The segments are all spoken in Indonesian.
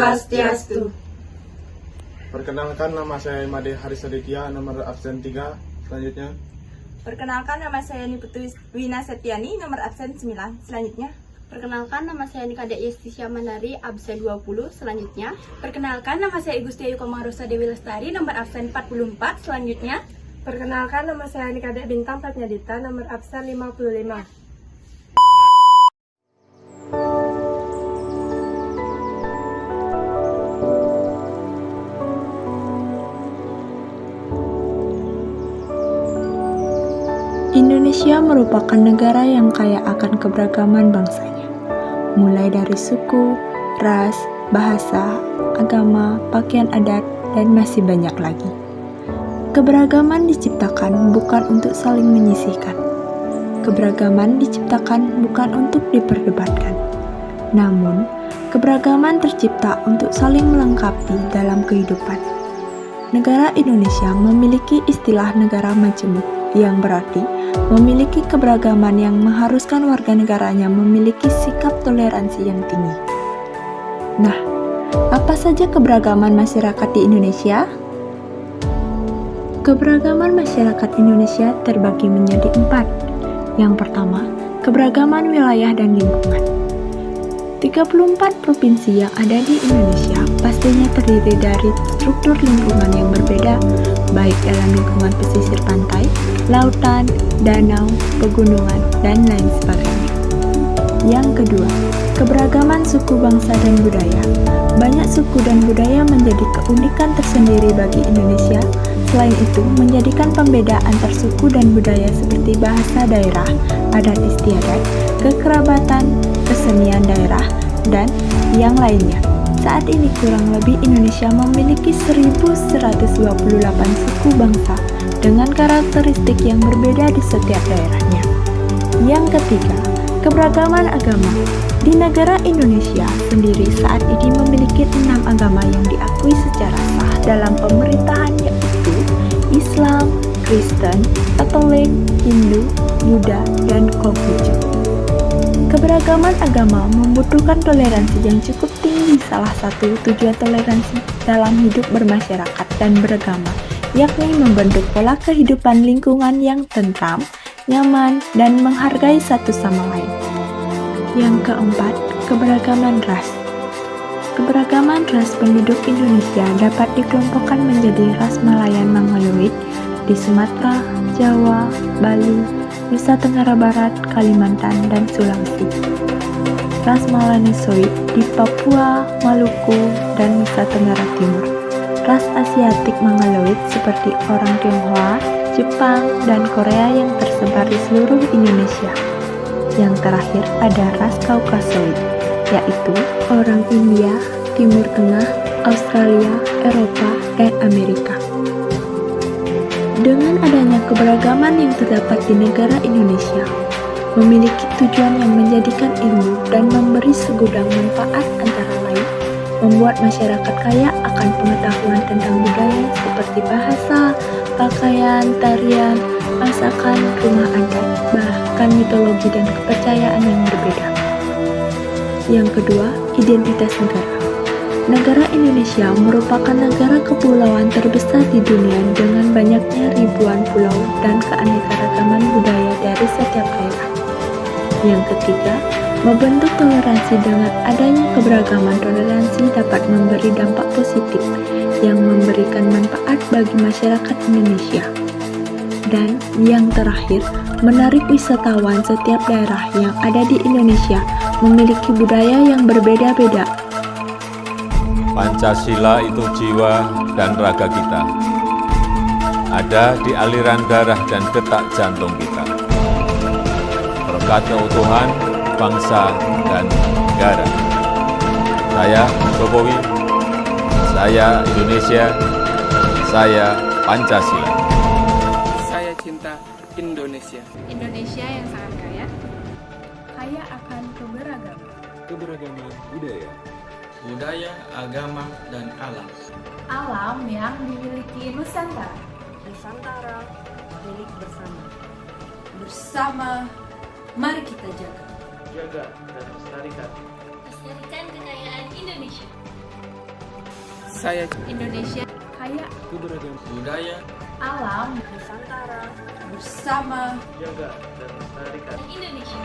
Swastiastu. Perkenalkan, nama saya Imade Harisaditya, nomor absen 3. Selanjutnya. Perkenalkan, nama saya Niputri Wina Setiani, nomor absen 9. Selanjutnya. Perkenalkan, nama saya Nikadek Yestisya Manari, absen 20. Selanjutnya. Perkenalkan, nama saya Igusti Ayu Komarosa Dewi Lestari, nomor absen 44. Selanjutnya. Perkenalkan, nama saya Nikadek Bintang Pratnyadita, nomor absen 55. Indonesia merupakan negara yang kaya akan keberagaman bangsanya, mulai dari suku, ras, bahasa, agama, pakaian adat, dan masih banyak lagi. Keberagaman diciptakan bukan untuk saling menyisihkan. Keberagaman diciptakan bukan untuk diperdebatkan. Namun, keberagaman tercipta untuk saling melengkapi dalam kehidupan. Negara Indonesia memiliki istilah negara majemuk, yang berarti memiliki keberagaman yang mengharuskan warga negaranya memiliki sikap toleransi yang tinggi. Nah, apa saja keberagaman masyarakat di Indonesia? Keberagaman masyarakat Indonesia terbagi menjadi 4. Yang pertama, keberagaman wilayah dan lingkungan. 34 provinsi yang ada di Indonesia pastinya terdiri dari struktur lingkungan yang berbeda, baik dalam lingkungan pesisir pantai, lautan, danau, pegunungan, dan lain sebagainya. Yang kedua, keberagaman suku, bangsa, dan budaya. Banyak suku dan budaya menjadi keunikan tersendiri bagi Indonesia. Selain itu, menjadikan pembeda antar suku dan budaya seperti bahasa daerah, adat istiadat, kekerabatan, kesenian daerah, dan yang lainnya. Saat ini kurang lebih Indonesia memiliki 1.128 suku bangsa dengan karakteristik yang berbeda di setiap daerahnya. Yang ketiga, keberagaman agama. Di negara Indonesia sendiri saat ini memiliki 6 agama yang diakui secara sah dalam pemerintahan, yaitu Islam, Kristen, Katolik, Hindu, Buddha, dan Konghucu. Keberagaman agama membutuhkan toleransi yang cukup tinggi. Salah satu tujuan toleransi dalam hidup bermasyarakat dan beragama, yakni membentuk pola kehidupan lingkungan yang tentram, nyaman, dan menghargai satu sama lain. Yang keempat, keberagaman ras. Keberagaman ras penduduk Indonesia dapat dikelompokkan menjadi ras Malayan Mongoloid di Sumatera, Jawa, Bali, Nusa Tenggara Barat, Kalimantan, dan Sulawesi. Ras Melanesoid di Papua, Maluku, dan Nusa Tenggara Timur. Ras Asiatik Mongoloid seperti orang Tionghoa, Jepang, dan Korea yang tersebar di seluruh Indonesia. Yang terakhir ada ras Kaukasoid, yaitu orang India, Timur Tengah, Australia, Eropa, dan Amerika. Dengan adanya keberagaman yang terdapat di negara Indonesia, memiliki tujuan yang menjadikan ilmu dan memberi segudang manfaat antara lain, membuat masyarakat kaya akan pengetahuan tentang budaya seperti bahasa, pakaian, tarian, masakan, rumah adat, bahkan mitologi dan kepercayaan yang berbeda. Yang kedua, identitas negara. Negara Indonesia merupakan negara kepulauan terbesar di dunia dengan banyaknya ribuan pulau dan keanekaragaman budaya dari setiap daerah. Yang ketiga, membentuk toleransi. Dengan adanya keberagaman, toleransi dapat memberi dampak positif yang memberikan manfaat bagi masyarakat Indonesia. Dan yang terakhir, menarik wisatawan. Setiap daerah yang ada di Indonesia memiliki budaya yang berbeda-beda. Pancasila itu jiwa dan raga kita. Ada di aliran darah dan detak jantung kita. Berkat keutuhan bangsa dan negara. Saya Jokowi, saya Indonesia, saya Pancasila. Saya cinta Indonesia. Indonesia yang sangat kaya. Kaya akan keberagaman. Keberagaman budaya. Budaya, agama, dan alam. Alam yang dimiliki Nusantara. Nusantara milik bersama. Bersama, mari kita jaga. Jaga dan lestarikan. Lestarikan kekayaan Indonesia. Saya Indonesia kaya. budaya, Alam, Nusantara, bersama Jaga dan lestarikan. Indonesia.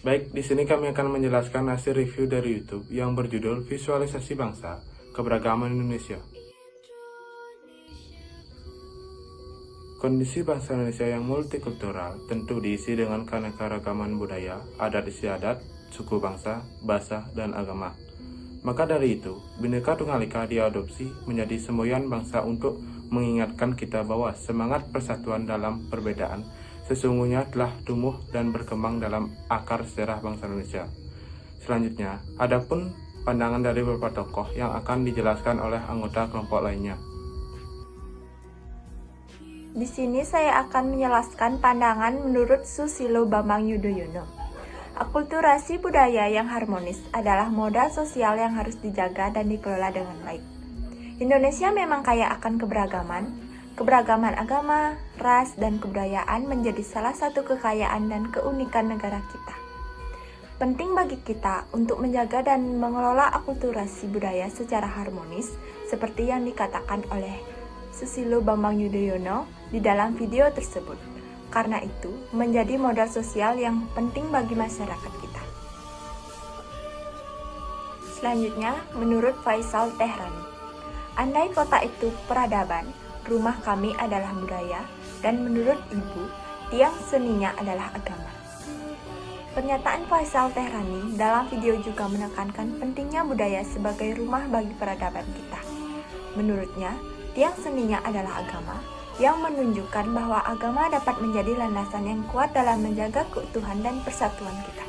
Baik, di sini kami akan menjelaskan hasil review dari YouTube yang berjudul Visualisasi Bangsa, Keberagaman Indonesia. Kondisi bangsa Indonesia yang multikultural tentu diisi dengan keanekaragaman budaya, adat istiadat, suku bangsa, bahasa, dan agama. Maka dari itu, Bhinneka Tunggal Ika diadopsi menjadi semboyan bangsa untuk mengingatkan kita bahwa semangat persatuan dalam perbedaan sesungguhnya telah tumbuh dan berkembang dalam akar sejarah bangsa Indonesia. Selanjutnya, adapun pandangan dari beberapa tokoh yang akan dijelaskan oleh anggota kelompok lainnya. Di sini saya akan menjelaskan pandangan menurut Susilo Bambang Yudhoyono. Akulturasi budaya yang harmonis adalah modal sosial yang harus dijaga dan dikelola dengan baik. Indonesia memang kaya akan keberagaman agama, ras, dan kebudayaan menjadi salah satu kekayaan dan keunikan negara kita. Penting bagi kita untuk menjaga dan mengelola akulturasi budaya secara harmonis, seperti yang dikatakan oleh Susilo Bambang Yudhoyono di dalam video tersebut. Karena itu, menjadi modal sosial yang penting bagi masyarakat kita. Selanjutnya, menurut Faisal Tehrani, andai kota itu peradaban, rumah kami adalah budaya, dan menurut ibu, tiang seninya adalah agama. Pernyataan Faisal Tehrani dalam video juga menekankan pentingnya budaya sebagai rumah bagi peradaban kita. Menurutnya, tiang seninya adalah agama, yang menunjukkan bahwa agama dapat menjadi landasan yang kuat dalam menjaga keutuhan dan persatuan kita.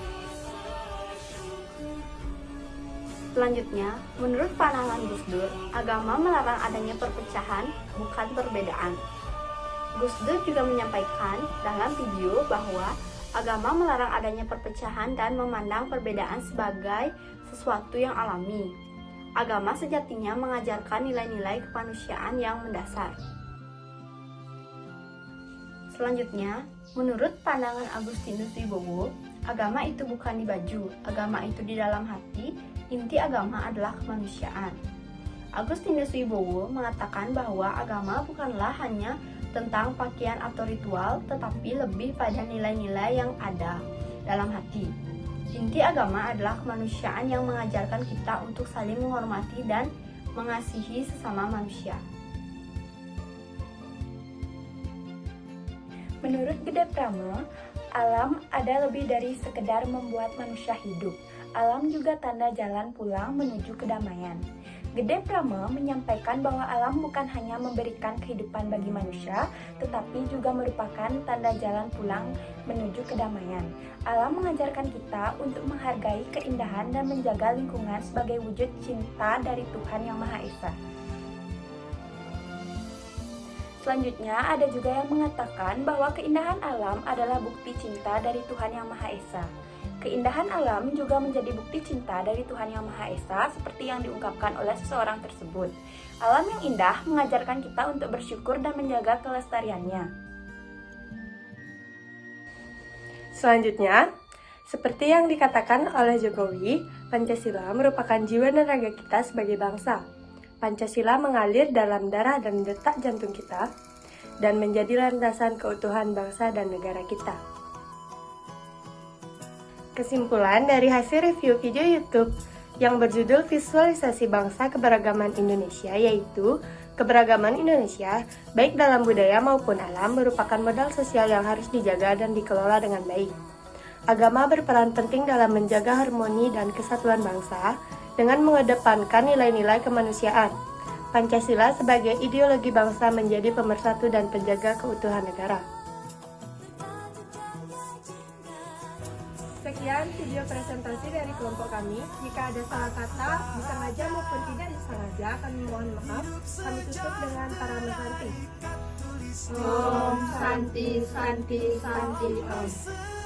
Selanjutnya, menurut pandangan Gus Dur, agama melarang adanya perpecahan, bukan perbedaan. Gus Dur juga menyampaikan dalam video bahwa agama melarang adanya perpecahan dan memandang perbedaan sebagai sesuatu yang alami. Agama sejatinya mengajarkan nilai-nilai kemanusiaan yang mendasar. Selanjutnya, menurut pandangan Agustinus Wibowo, agama itu bukan di baju, agama itu di dalam hati. Inti agama adalah kemanusiaan. Agustinus Wibowo mengatakan bahwa agama bukanlah hanya tentang pakaian atau ritual, tetapi lebih pada nilai-nilai yang ada dalam hati. Inti agama adalah kemanusiaan yang mengajarkan kita untuk saling menghormati dan mengasihi sesama manusia. Menurut Gede Prama, alam ada lebih dari sekedar membuat manusia hidup. Alam juga tanda jalan pulang menuju kedamaian. Gede Prama menyampaikan bahwa alam bukan hanya memberikan kehidupan bagi manusia, tetapi juga merupakan tanda jalan pulang menuju kedamaian. Alam mengajarkan kita untuk menghargai keindahan dan menjaga lingkungan sebagai wujud cinta dari Tuhan Yang Maha Esa. Selanjutnya, ada juga yang mengatakan bahwa keindahan alam adalah bukti cinta dari Tuhan Yang Maha Esa. Keindahan alam juga menjadi bukti cinta dari Tuhan Yang Maha Esa seperti yang diungkapkan oleh seseorang tersebut. Alam yang indah mengajarkan kita untuk bersyukur dan menjaga kelestariannya. Selanjutnya, seperti yang dikatakan oleh Jokowi, Pancasila merupakan jiwa dan raga kita sebagai bangsa. Pancasila mengalir dalam darah dan detak jantung kita dan menjadi landasan keutuhan bangsa dan negara kita. Kesimpulan dari hasil review video YouTube yang berjudul Visualisasi Bangsa Keberagaman Indonesia yaitu keberagaman Indonesia, baik dalam budaya maupun alam, merupakan modal sosial yang harus dijaga dan dikelola dengan baik. Agama berperan penting dalam menjaga harmoni dan kesatuan bangsa dengan mengedepankan nilai-nilai kemanusiaan. Pancasila sebagai ideologi bangsa menjadi pemersatu dan penjaga keutuhan negara. Sekian video presentasi dari kelompok kami. Jika ada salah kata, disengaja maupun tidak disengaja, kami mohon maaf. Kami tutup dengan parama santi. Om Santi Santi Santi Om.